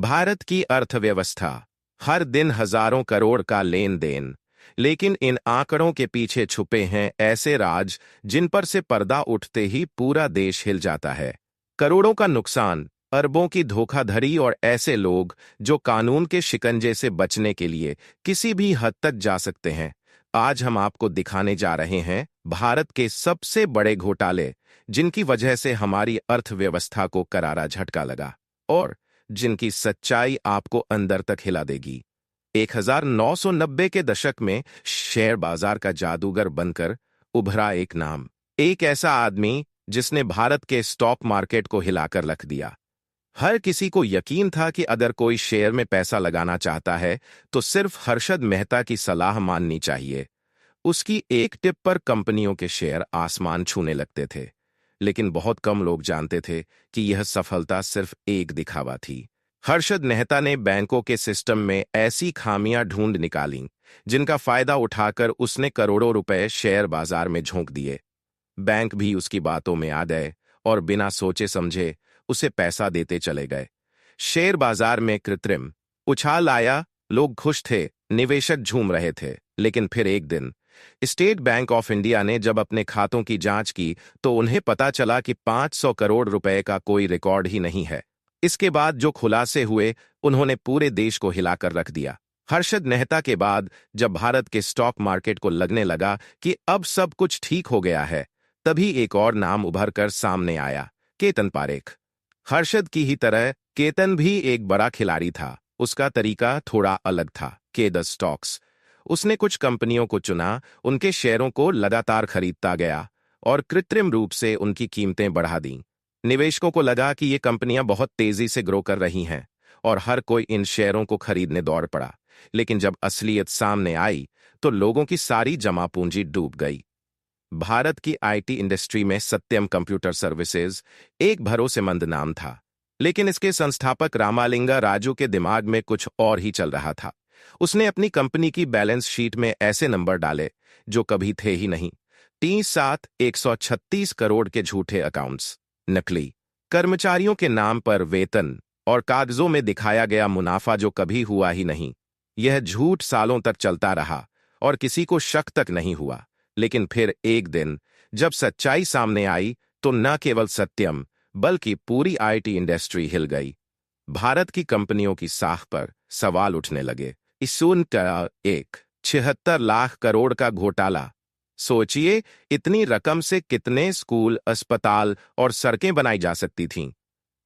भारत की अर्थव्यवस्था, हर दिन हजारों करोड़ का लेन देन, लेकिन इन आंकड़ों के पीछे छुपे हैं ऐसे राज जिन पर से पर्दा उठते ही पूरा देश हिल जाता है। करोड़ों का नुकसान, अरबों की धोखाधड़ी और ऐसे लोग जो कानून के शिकंजे से बचने के लिए किसी भी हद तक जा सकते हैं। आज हम आपको दिखाने जा रहे हैं भारत के सबसे बड़े घोटाले, जिनकी वजह से हमारी अर्थव्यवस्था को करारा झटका लगा और जिनकी सच्चाई आपको अंदर तक हिला देगी। 1990 के दशक में शेयर बाजार का जादूगर बनकर उभरा एक नाम, एक ऐसा आदमी जिसने भारत के स्टॉक मार्केट को हिलाकर रख दिया। हर किसी को यकीन था कि अगर कोई शेयर में पैसा लगाना चाहता है तो सिर्फ हर्षद मेहता की सलाह माननी चाहिए। उसकी एक टिप पर कंपनियों के शेयर आसमान छूने लगते थे। लेकिन बहुत कम लोग जानते थे कि यह सफलता सिर्फ एक दिखावा थी। हर्षद मेहता ने बैंकों के सिस्टम में ऐसी खामियां ढूंढ निकालीं जिनका फायदा उठाकर उसने करोड़ों रुपए शेयर बाजार में झोंक दिए। बैंक भी उसकी बातों में आ गए और बिना सोचे समझे उसे पैसा देते चले गए। शेयर बाजार में कृत्रिम उछाल आया, लोग खुश थे, निवेशक झूम रहे थे। लेकिन फिर एक दिन स्टेट बैंक ऑफ इंडिया ने जब अपने खातों की जांच की तो उन्हें पता चला कि 500 करोड़ रुपए का कोई रिकॉर्ड ही नहीं है। इसके बाद जो खुलासे हुए उन्होंने पूरे देश को हिलाकर रख दिया। हर्षद मेहता के बाद जब भारत के स्टॉक मार्केट को लगने लगा कि अब सब कुछ ठीक हो गया है, तभी एक और नाम उभर कर सामने आया, केतन पारेख। हर्षद की ही तरह केतन भी एक बड़ा खिलाड़ी था। उसका तरीका थोड़ा अलग था। के स्टॉक्स, उसने कुछ कंपनियों को चुना, उनके शेयरों को लगातार खरीदता गया और कृत्रिम रूप से उनकी कीमतें बढ़ा दी। निवेशकों को लगा कि ये कंपनियां बहुत तेजी से ग्रो कर रही हैं और हर कोई इन शेयरों को खरीदने दौड़ पड़ा। लेकिन जब असलियत सामने आई तो लोगों की सारी जमा पूंजी डूब गई। भारत की आईटी इंडस्ट्री में सत्यम कंप्यूटर सर्विसेज एक भरोसेमंद नाम था, लेकिन इसके संस्थापक रामालिंगा राजू के दिमाग में कुछ और ही चल रहा था। उसने अपनी कंपनी की बैलेंस शीट में ऐसे नंबर डाले जो कभी थे ही नहीं। 136 करोड़ के झूठे अकाउंट्स, नकली कर्मचारियों के नाम पर वेतन और कागजों में दिखाया गया मुनाफा जो कभी हुआ ही नहीं। यह झूठ सालों तक चलता रहा और किसी को शक तक नहीं हुआ। लेकिन फिर एक दिन जब सच्चाई सामने आई तो न केवल सत्यम बल्कि पूरी आईटी इंडस्ट्री हिल गई। भारत की कंपनियों की साख पर सवाल उठने लगे। इस सुनकर 76 लाख करोड़ का घोटाला। सोचिए, इतनी रकम से कितने स्कूल, अस्पताल और सड़कें बनाई जा सकती थीं।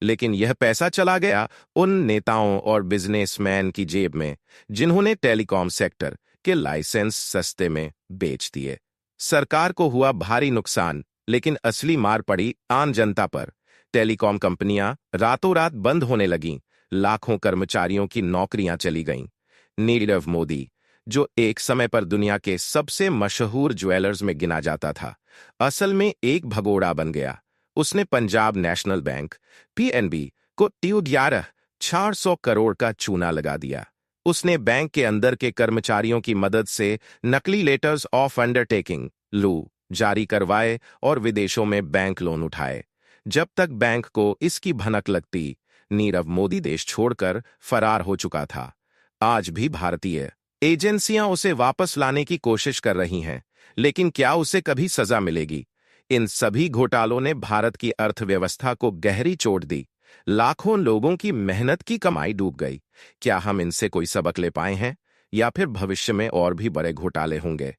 लेकिन यह पैसा चला गया उन नेताओं और बिजनेसमैन की जेब में जिन्होंने टेलीकॉम सेक्टर के लाइसेंस सस्ते में बेच दिए। सरकार को हुआ भारी नुकसान, लेकिन असली मार पड़ी आम जनता पर। टेलीकॉम कंपनियां रातों रात बंद होने लगीं, लाखों कर्मचारियों की नौकरियां चली गईं। नीरव मोदी, जो एक समय पर दुनिया के सबसे मशहूर ज्वेलर्स में गिना जाता था, असल में एक भगोड़ा बन गया। उसने पंजाब नेशनल बैंक पीएनबी को 400 करोड़ का चूना लगा दिया। उसने बैंक के अंदर के कर्मचारियों की मदद से नकली लेटर्स ऑफ अंडरटेकिंग लू जारी करवाए और विदेशों में बैंक लोन उठाए। जब तक बैंक को इसकी भनक लगती, नीरव मोदी देश छोड़कर फरार हो चुका था। आज भी भारतीय एजेंसियां उसे वापस लाने की कोशिश कर रही हैं, लेकिन क्या उसे कभी सजा मिलेगी? इन सभी घोटालों ने भारत की अर्थव्यवस्था को गहरी चोट दी। लाखों लोगों की मेहनत की कमाई डूब गई। क्या हम इनसे कोई सबक ले पाए हैं या फिर भविष्य में और भी बड़े घोटाले होंगे?